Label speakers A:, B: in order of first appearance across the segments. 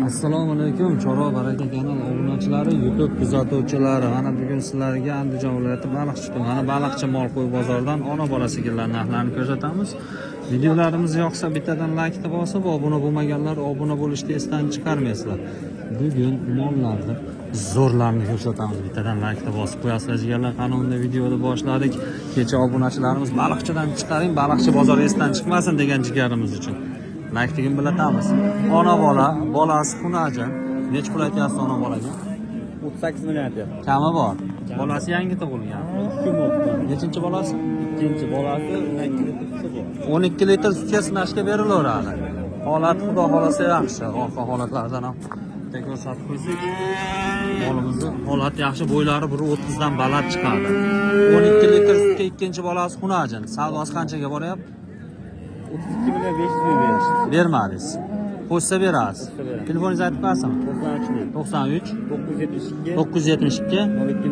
A: Assalomu alaykum, Chorva baraka kanal obunachilari, YouTube kuzatuvchilari. Mana bugun sizlarga Andijon viloyati Baliqchi tumani Baliqchi Molqo'y bozoridan ona bola sigirlar narxlarini ko'rsatamiz. Videolarimiz yoqsa bittadan like bosib, obuna bo'lmaganlar obuna bo'lishni esdan chiqarmaysizlar. Bugun mollarni zo'rlarni ko'rsatamiz. Bittadan like bosib qo'yasizlar jigarlar. Qanunda videoni boshladik. Kecha obunachilarimiz Baliqchidan chiqaring, Baliqchi bozori esdan chiqmasin degan jigarimiz uchun like degan bilatamiz. Ona bola, bolasi xunajin. Nech pul aytyapsiz ona bolaga?
B: 38 million aytyapti.
A: Kami bor. Bolasi yangi tug'ilgan. Nechinchi bolasi?
B: Ikkinchi bolasi
A: 12 litr sutga sinashga berilaveradi. Holat xudo xolasa yaxshi. Orqa holatlardan ham ko'rsatib qo'ysak, molimizni holati yaxshi, bo'ylari 1.30 dan baland chiqadi. 12 litr sutga ikkinchi bolasi xunajin. Savdosi qanchaga boryapti?
B: 32 million 500 ming berishdi.
A: Bermadingiz. Qo'shsa berasiz. Telefoningizni aytib qo'yasizmi?
B: 93
A: 93
B: 972
A: 972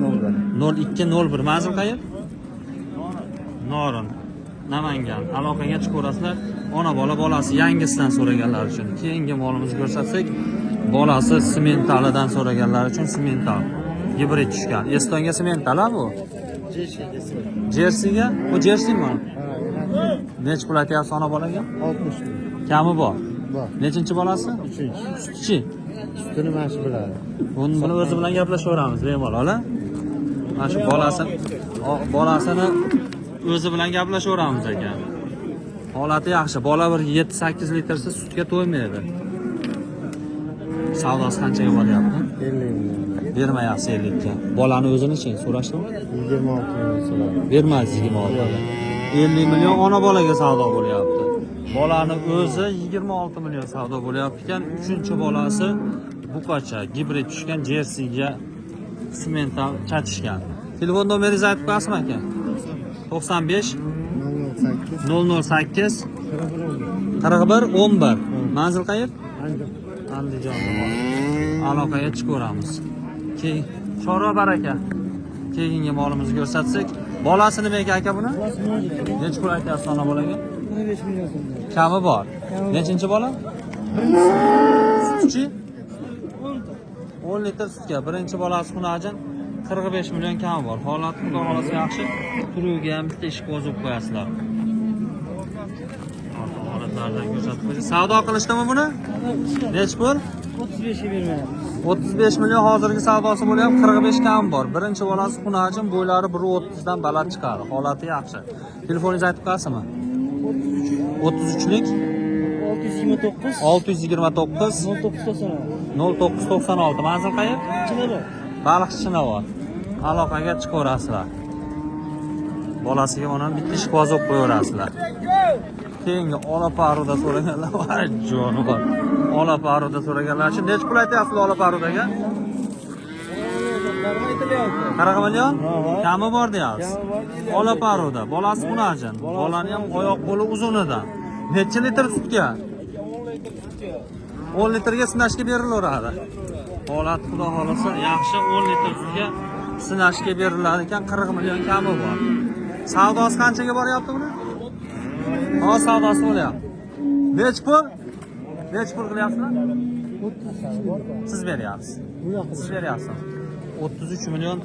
B: 0201.
A: 0201. Manzil qayer? Norin, Namangan. Aloqaga chiqaverasizlar. Ona bola, bolasi yangisidan so'raganlar uchun. Keyingi molimizni ko'rsatsak, bolasi sementalidan so'raganlar uchun semental. Gibrid tushgan. Estonga semental bu? Jersiga? Bu jersimi? Nech pul aytyapsiz ona bolaga?
B: 60 ming.
A: Kami bor.
B: Bor.
A: Nechinchi bolasi?
B: 3-chi.
A: Sutchi.
B: Sutini mana shu biladi.
A: Buni o'zi bilan gaplashaveramiz bemalol, ha? Mana shu bolasini o'zi bilan gaplashaveramiz ekan. Holati yaxshi. Bola bir 7-8 litrsiz sutga to'ymaydi. Savdosi qanchaga boryapti?
B: 50 million.
A: Bermayapsiz 50 ga. Bolani o'zini-chi so'rashdimi?
B: 26 million so'radi.
A: Bermaysiz 26 ga. 50 million ona bolaga savdo bo'lyapti. Bolani o'zi 26 million savdo bo'lyapti ekan. 3-bolasi buqacha, gibrid tushgan, jersiga semental chatishgan. Telefon nomeringizni aytib qo'yasizmi aka? 95 008 41 11. Manzil qayer? Andijonda bor. Aloqaga chiqaveramiz. Keyin Chorva baraka. Keyingi molimizni ko'rsatsak, bolasi nimaga aka buni? Nech pul aytyapsiz ona bolaga?
B: 15 million so'm.
A: Kami bor. Nechinchi bola? Sutchi? 10 litr sutga. Birinchi bolasi xunajin 45 million kami bor. Holati xudo xolasa yaxshi. Turugiga ham bitta eshik bozib qo'yasizlar. Holatlardan ko'rsatib qo'yasiz. Savdo qilishdimi buni? Nech pul?
B: 35 ga bermayapti.
A: 35 million hozirgi savdosi bo'lyapti, 45 kami bor. Birinchi bolasi xunajin, bo'ylari 1.30 dan baland chiqadi. Holati yaxshi. Telefoningizni aytib qo'yasizmi? 33lik
B: 629
A: 0996. Manzil qayer?
B: Chinabod.
A: Baliqchi Chinabod. Aloqaga chiqaverasizlar. Bolasiga onam bitta ish bozib qo'yaverasizlar. Keyingi ola paruda so'raganlar bor, joni bor. Ola paruda so'raganlar uchun nech pul aytyapsiz ola parudaga? 40 million? Kami bor deyapsiz. Ola paruda, bolasi xunajin. Bolani ham oyoq qo'li uzunidan. Necha litr sutga? 10 litrga sinashga berilaveradi. Holat xudo xolasa yaxshi, 10 litr sutga sinashga berilar ekan, 40 million kami bor. Savdosi qanchaga boryapti buni? Hozir savdosi bo'lyapti. Nech pul? Nech pul qilyapsizlar?
B: 30.
A: Siz beryapsiz. Siz beryapsiz. 33 million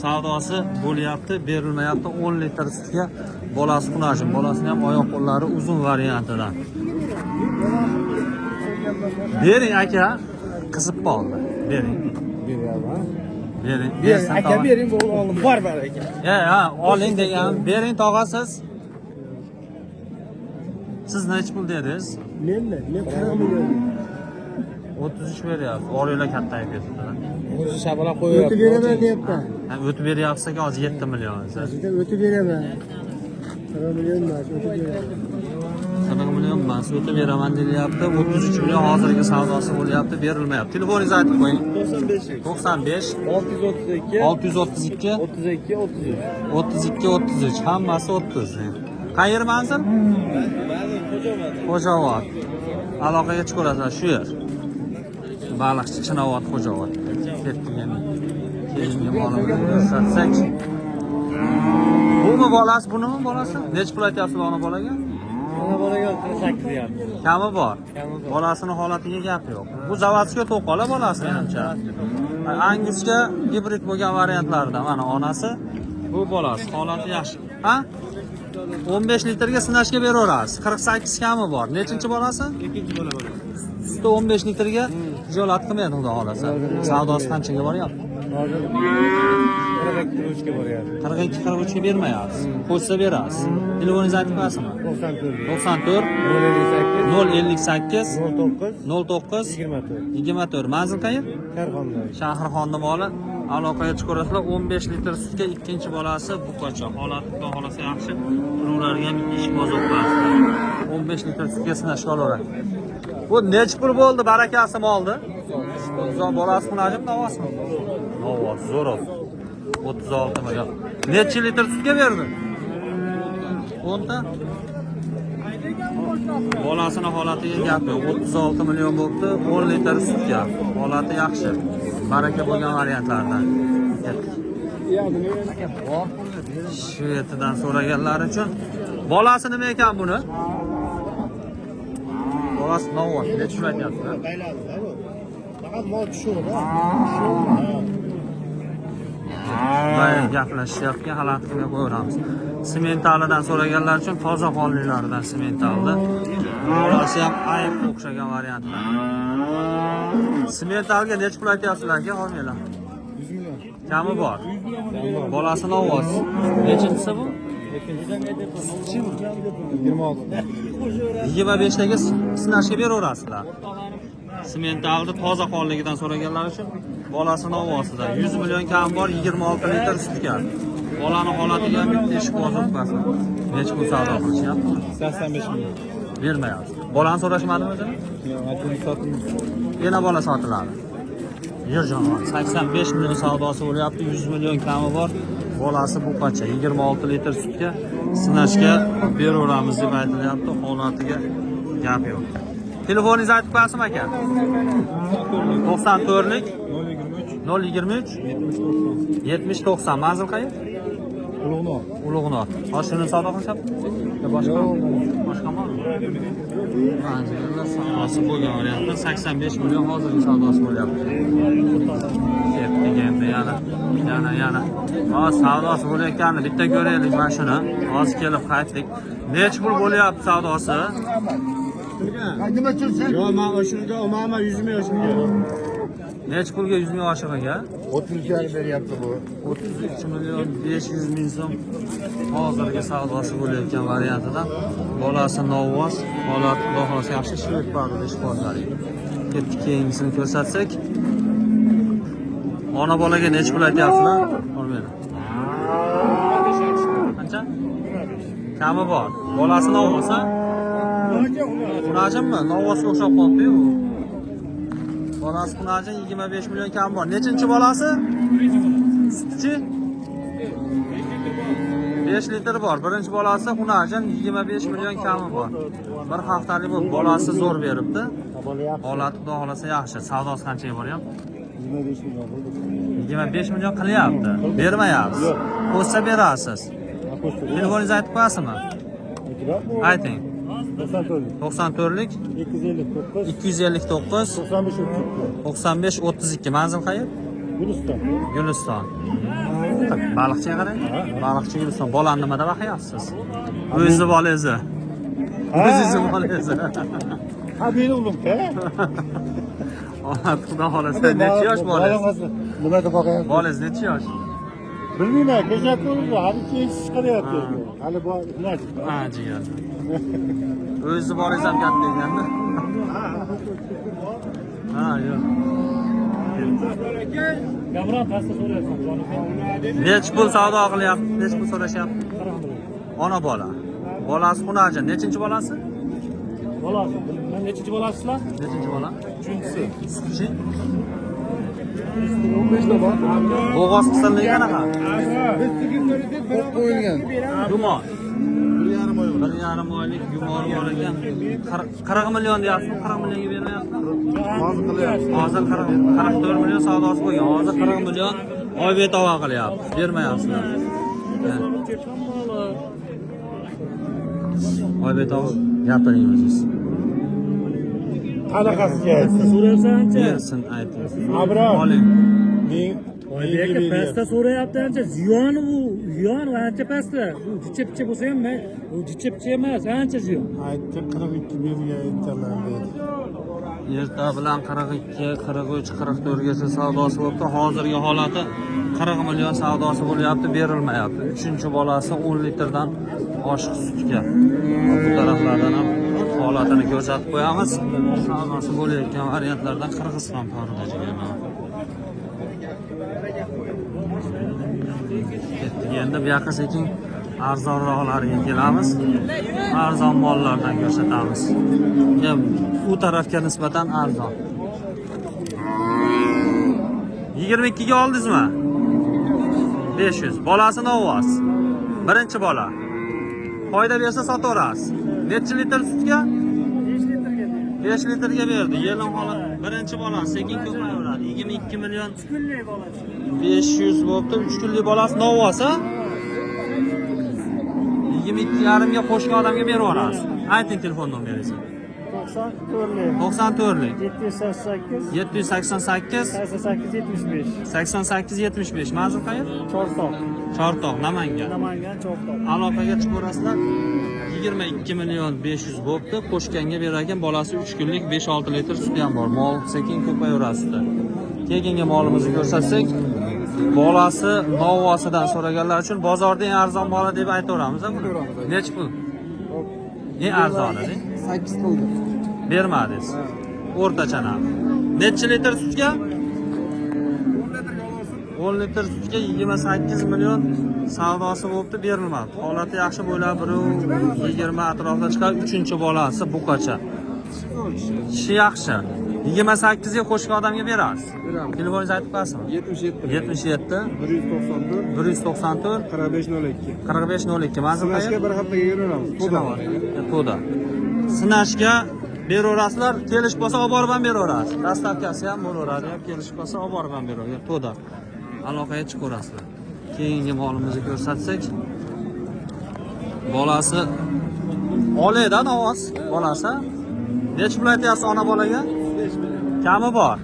A: savdosi bo'lyapti, berilmayapti. 10 litr sutga bolasi xunajin. Bolasini ham oyoq qo'llari uzun variantidan. Bering aka, qizib qoldi. Bering. Bering.
B: Aka bering, bu olim bor aka.
A: Ha, oling degan. Bering tog'a siz. Siz nech pul dedingiz?
B: Men 40 million.
A: 33 beryapsiz. Oriylar kattayib ketibdilar.
B: O'zi shabola qo'yib.
C: O'tib beraman deyapti.
A: Ha, o'tib beryapsiz aka, hozir 7 million.
C: O'tib beraman. 40 million emas, o'tib beraman.
A: 40 million emas, o'tib beraman deyapti. 33 million hozirgi savdosi bo'lyapti, berilmayapti. Telefoningizni aytib qo'ying. 95 632 32 33. Hammasi 30. Qayer manzil? Xo'jobod. Aloqaga chiqaverasizlar shu yer. Baliqchi Chinobod Xo'jobod. Keyingi molimizni ko'rsatsak. Bumi bolasi, bunimi bolasi? Nech pul aytyapsiz ona bolaga?
C: Ana bolaga 48 deyapti.
A: Kami bor.
C: Kami bor.
A: Bolasini holatiga gap yo'q. Bu zavodga to'qola bolasi menimcha. Angusga gibrid bo'lgan variantlardan. Mana onasi, bu bolasi holati yaxshi. Ha? 15 litrga sinashga beraverasiz. 48 kami bor. Nechinchi bolasi?
C: Ikkinchi bola bor.
A: Suti 15 litrga jo'lat qilmaydi xudo xolasa. Savdosi qanchaga boryapti?
C: Hozir 42 boryapti.
A: 42-43 ga bermayapsiz. Qo'shsa berasiz. Telefoningizni aytib qo'yasizmi?
C: 94
A: 94
C: 058
A: 058
C: 09
A: 09
C: 24.
A: 24. Manzil qayer?
C: Karxonda.
A: Shahrixonni moli. Aloqaga chiqarasizlar. 15 litr sutga ikkinchi bolasi buqacha. Holati xudo xolasa yaxshi. Ularga ham ish bozor qilasizlar. 15 litr sutga sinashga olaveradi. Bu necha pul bo'ldi? Barakasi moldi. Zo'r bolasi xunajib navosmi? Navos, zo'rov. 36 million. Necha litr sutga berdi? 10 ta. Bolasini holatiga gap yo'q. 36 million bo'libdi, 10 litr sutga. Holati yaxshi. Baraka bo'lgan variantlardan. Shu yerdan so'raganlar uchun bolasi nima ekan buni? Bolasi navot, necha pul aytyapsiz?
C: Faqat mol tushirdi.
A: Bayram gaplashyapti, xalat qilib qo'yamiz. Sementalidan so'raganlar uchun toza qonlilaridan sementalda. Bolasi ham ayib o'xshagan variantlar. Sementalga necha pul aytyapsizlar aka, olmaylar?
C: 100 million.
A: Kami bor. Bolasi navot. Nechinchisi bu?
C: 26.
A: 25 dagi sinashga beraverasizlar. Sementalda toza qonligidan so'raganlar uchun bolasi novosida 100 million kam bor, 26 litr sutga. Bolani holatiga ham bitta ish bozib qo'yasiz. Necha pul savdo qilishyapti?
C: 85 million.
A: Bermayapsiz. Bolani so'rashmadimi o'zi? Yana bola sotiladi. Yerjon 85 million savdosi bo'lyapti, 100 million kami bor. Bolasi bu qancha? 26 litr sutga sinashga beraveramiz deb aytilyapti. Holatiga gap yo'q. Telefoningizni aytib qo'yasizmi aka? 94lik 023 70 90. Manzil qayer? Ulug'nor. Oshini savdo qilishyapti? Boshqa? Boshqami? Manzillar savdosi bo'lgan variantda 85 million hozirgi savdosi bo'lyapti. Deganda yana. Hozir savdosi bo'layotganini bitta ko'raylik mana shuni. Hozir kelib qaytdik. Necha pul bo'lyapti savdosi?
C: Nima uchun sen? Yo'q, men o'shunga olmayman, 100 ming o'shunga.
A: Necha pulga 100 ming oshig'iga?
C: 30 ga beryapti bu.
A: 33 million 500 ming so'm hozirgi savdosi bo'layotgan variantidan. Bolasi novvos, holati bahosi yaxshi, shved barda ishbozlari. Ketdik keyingisini ko'rsatsak. Ona bolaga necha pul aytyapsizlar? Olmaydi. Qancha? Kami bor. Bolasi novvos ha? Xunajimmi? Novvosga o'xshab qolibdi-yu. Bolasi xunajim 25 million kam bor. Nechinchi bolasi? Sutchi? 5 litr bor. Birinchi bolasi xunajim 25 million kami bor. Bir haftalik bu bolasi zo'r beribdi. Holati xudo xolasa yaxshi. Savdosi qanchaga boryapti?
C: 25 million bo'ldi.
A: 25 million qilyapti. Bermayapsiz. Qo'shsa berasiz. Telefoningizni aytib qo'yasizmi? Ayting. 94lik 259 95 32. Manzil qayer? Guliston. Baliqchiga qarang. Baliqchi Guliston. Bolani nimada baqayapsiz? O'zingizni bolangizni. O'zingizni bolangizni.
C: Ha, meni o'g'lim-ku.
A: Xudo xolasa necha yosh bolangiz?
C: Nimada boqayapsiz?
A: Bolangiz necha yosh?
C: Bilmayman, kecha ko'rdim, hali keyin chiqaryapti. Hali bor, iloj.
A: Ha, jiyan. O'zingizni bolangiz ham katta ekanda. Ha, yo'q.
C: Kamron pastda so'rayapsan, jonim.
A: Necha pul savdo qilyapti? Necha pul so'rashyapti? Ona bola. Bolasi xunajin. Nechinchi bolasi?
C: Bolasi. Nechinchi bolasizlar?
A: Nechinchi bola?
C: Uchinchisi.
A: Sutchi?
C: 15 ta bor.
A: Bo'g'oz qisilligi qanaqa?
C: Qo'q qo'yilgan.
A: Gumon.
C: 1,5 oy.
A: 1,5 oylik gumon bor ekan. 40 million deyapsiz, 40 millionga bermayapsiz.
C: Hozir qilyapti.
A: Hozir 44 million savdosi bo'lgan. Hozir 40 million oy betova qilyapti. Bermayapsizlar. Oy betova gapiring o'zingiz.
C: Qanaqasiga aytsin?
D: So'rayapsan ancha.
A: Bersin ayting.
C: Abram.
A: Oling.
C: Men
D: Oybek aka pastda so'rayapti ancha. Ziyon u, ziyon va ancha pastda. U jicha-picha bo'lsa ham, u jicha-picha emas, ancha ziyon.
C: aytdi 42 bergan aytaman dedi.
A: Erta bilan 42, 43, 44 gacha savdosi bo'libdi. Hozirgi holati 40 million savdosi bo'lyapti, berilmayapti. 3-bolasi 10 litrdan oshiq sutga. Bu taraflardan ham holatini ko'rsatib qo'yamiz. Savdosi bo'layotgan variantlardan Qirg'iziston parvoziga. Endi bu yoqqa sekin arzonroqlariga kelamiz. Arzon mollardan ko'rsatamiz. U tarafga nisbatan arzon. 22 ga oldingizmi? 500. Bolasi novoz. Birinchi bola. Foyda bersa sotaverasiz. Necha litr sutga? 5 litrga berdi. Yelim holat. Birinchi bola sekin ko'payaveradi. 22 million 500 bo'libdi. 3 kunlik bolasi novoz, ha? 22,5 ga qo'shgan odamga berib yuborasiz. Ayting telefon nomeringizni. 94lik 788 8875 manzil qayer? Chortoq, Namangan. Aloqaga chiqaverasizlar. 22 million 500 bo'pti. Qo'shganga bergan bolasi 3 kunlik 5-6 litr suti ham bor. Mol sekin ko'payaverasizlar. Keyingi molimizni ko'rsatsak, bolasi novvosidan so'raganlar uchun bozorda eng arzon bola deb aytaveramiz, ha buni. Nech pul? Eng arzoni,
B: 8 puldi.
A: bermadingiz. O'rtacha narx. Necha litr sutga? 10 litr sutga 28 million savdosi bo'libdi, berilmadi. Holati yaxshi bo'lib, 20 atrofida chiqar. 3-bolasi buqacha. Ishi yaxshi. 28 ga qo'shgan odamga berasiz. Telefoningizni aytib qo'yasizmi? 77 194 4502. Manzil qayer?
C: Bir haftaga yuraveramiz.
A: To'da. Sinashga beraverasizlar, kelishib qolsa olib borib ham beraverasiz. Dastavkasi ham bo'laveradi, kelishib qolsa olib borib ham beraveradi. To'da. Aloqaga chiqaverasizlar. Keyingi molimizni ko'rsatsak, bolasi oleda novoz bolasi. Nech pul aytyapsiz ona bolaga? 5 million. Kami bor.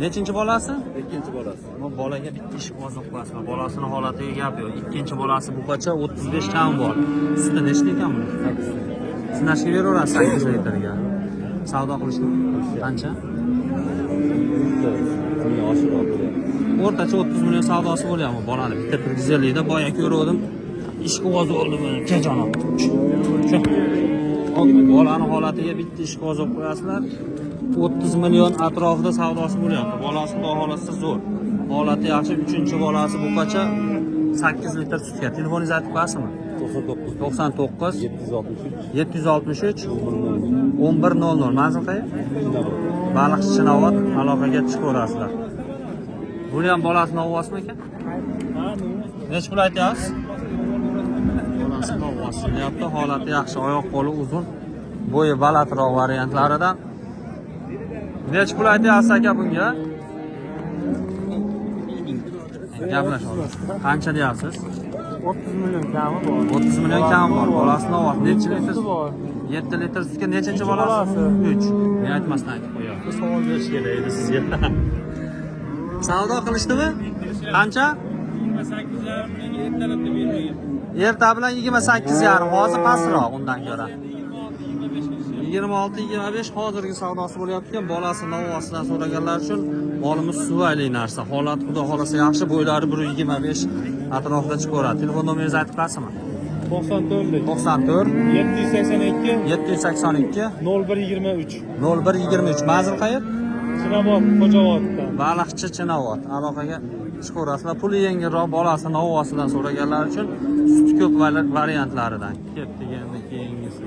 A: Nechinchi bolasi? Ikkinchi bolasi. Bu bolaga bitta ish qo'yib qo'yasizlar. Bolasini holatiga gap yo'q. Ikkinchi bolasi buqacha 35 kami bor. Suti nechta ekan buni? 8. Sinashga beraverasiz 8 litrga. Savdo qilishni qancha? O'rtacha 30 million savdosi bo'lyapti bolani. Bitta pirgizellikda boya ko'rdim. Ish qo'yib oldi buni. Kajonoq. Shu. Bolani holatiga bitta ish qo'yib qo'yasizlar. 30 million atrofida savdosi bo'lyapti. Bolasi xudo xolasa zo'r. Holati yaxshi. 3-bolasi buqacha 8 litr sutga. Telefoningizni aytib qo'yasizmi? 99 763 1100. Manzil qayer? Baliqchi Chinobod. Aloqaga chiqaverasizlar. Buni ham bolasi novvosmi ekan? Nech pul aytyapsiz? Bolasi novvos. Deyapti, holati yaxshi, oyoq qo'li uzun, bo'yi balandroq variantlaridan. Nech pul aytyapsiz aka bunga? Gaplashamiz. Qancha deyapsiz?
D: 30 million kami bor.
A: 30 million kami bor. Bolasi novvos. Necha litr? 7 litr sutga nechinchi bolasi? 3. Men aytmasdan aytib qo'yapman. Savol berish kerak edi sizga. Savdo qilishdimi? Qancha? 28,5 erta bilan 28,5. Hozir pastroq undan ko'ra. 26-25 hozirgi savdosi bo'layotgan. Bolasi novvosidan so'raganlar uchun molimiz suvayli narsa. Holat xudo xolasa yaxshi, bo'ylari 125 atrofida chiqaveradi. Telefon nomeringizni aytib qo'yasizmi?
B: 94
A: 782
B: 0123.
A: 0123. Manzil qayer?
B: Chinobod, Xo'javoddan.
A: Baliqchi Chinobod. Aloqaga chiqaverasizlar. Puli yengilroq bolasi novvosidan so'raganlar uchun suti ko'p variantlaridan. Ketdik endi keyingisi.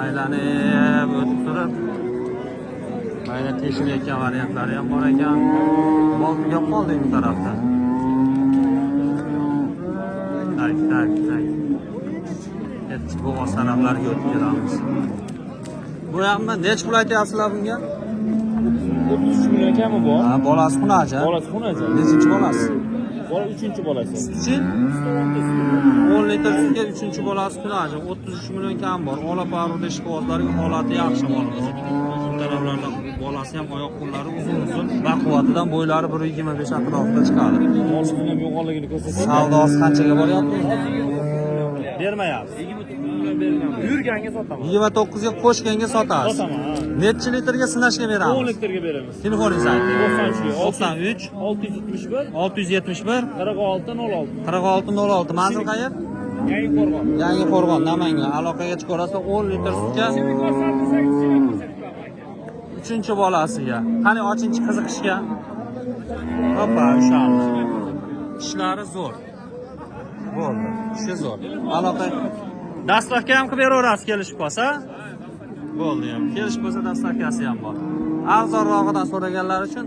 A: Aylanib o'tib turib. Mayda tekshilayotgan variantlari ham bor ekan. Mol gap qoldi bu tarafda. Tak. Bu taraflarga o'tib kelamiz. Bu hamma nech pul aytyapsizlar bunga?
B: 33 million kami bor.
A: Ha, bolasi xunaja.
B: Bolasi xunaja.
A: Nechinchi bolasi?
B: Bola 3-chi bolasi.
A: Için 10 litr sutga 3-chi bolasi kunajim 33 million kam bor. Ola paruda ishqibozlarning holati yaxshi molimiz. Bu taraflarda bolasi ham oyoq qo'llari uzun, baquvvatidan bo'ylari 1.25 atrofida chiqadi.
B: Molning ham yo'qolligini ko'rsatadi.
A: Savdosi qanchaga boryapti? Bermayapsiz.
B: Yurganga sotaman.
A: 29 ga qo'shganga sotasiz.
B: Sotaman.
A: Necha litrga sinashga
B: 10
A: beramiz?
B: litrga beramiz.
A: Telefoningizni ayting.
B: 93
A: 93
B: 671
A: 671
B: 46 06.
A: 4606 manzil qayer?
B: Yangi Qo'rg'on.
A: Yangi Qo'rg'on, Namangan. Aloqaga chiqarasiz 10 litr sutga 3-chi bolasiga. Qani ochinchi qiziqishga. Hoppa, ushaldi. Ishlari zo'r. Bo'ldi. Ishi zo'r. Aloqa dastavka ham qilib beraverasiz kelishib qolsa. Bo'ldi ham. Kelishib qolsa dastavkasi ham bor. Arzonrog'idan so'raganlar uchun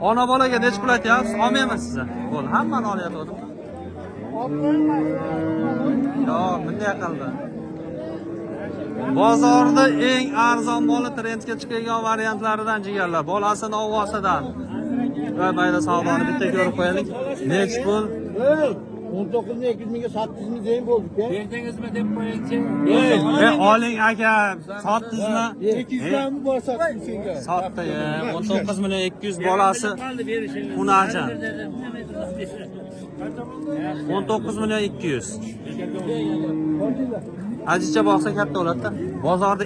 A: ona bolaga necha pul aytyapsiz? Olmayman sizga. Bo'ldi, hammani olyotgandim. Yo'q, bunday qildi. Bozorda eng arzon moli trendga chiqadigan variantlaridan jigarlar. Bolasi novvosidan. Va mayda savdoni bitta ko'rib qo'yaylik. Necha pul?
C: 19.200 mingga sotdingizmi deyin bo'ldi-ku.
D: Berdingizmi deb qo'yingchi.
A: Oling aka, sotdingizmi?
C: 200 mingmi bor sotding senga?
A: Sotdi. 19 million 200 bolasi Xunajan. 19 million 200. Ajicha boqsa katta bo'ladi-da. Bozorda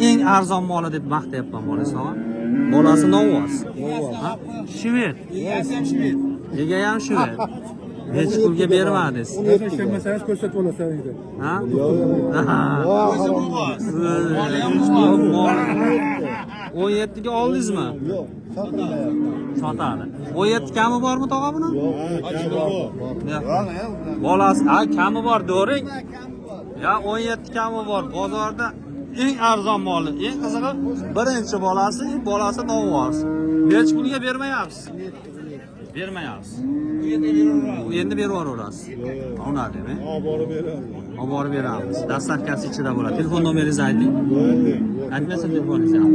A: eng arzon moli deb maqtayapman bolasi. Bolasi novvos. Ha? Shved. Egasi ham shved. Hech pulga bermadingiz.
C: Ishlanmasangiz ko'rsatib olasan edi.
A: Ha?
C: Yo'q,
A: 17 ga oldingizmi?
C: yo'q.
A: Sotadi. 17 kami bormi tog'a buni?
C: Yo'q.
A: Bolasi, kami bor, do'ring. Ya 17 kami bor. Bozorda eng arzon moli, eng qizig'i birinchi bolasi novvos. Hech pulga bermayapsiz. Bermayapsiz. Endi berib yuborasiz. Unadimi? Olib borib beramiz. Dastavkasi ichida bo'ladi. Telefon nomeringizni ayting. Aytmasa telefoningizni ham.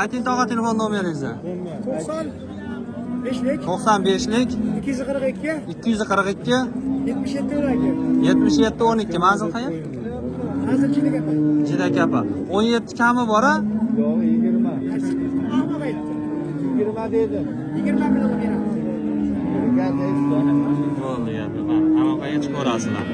A: Ayting tog'a telefon nomeringizni. 95lik
C: 242
A: 242
C: 77 12.
A: 77 12 manzil qayer?
C: Hozir chidagapa.
A: Jidakapa. 17 kami bor-a?
C: Yo'q, 20 dedi. 20 million beramiz.
A: Bo'ldi endi. Aloqaga chiqaverasizlar.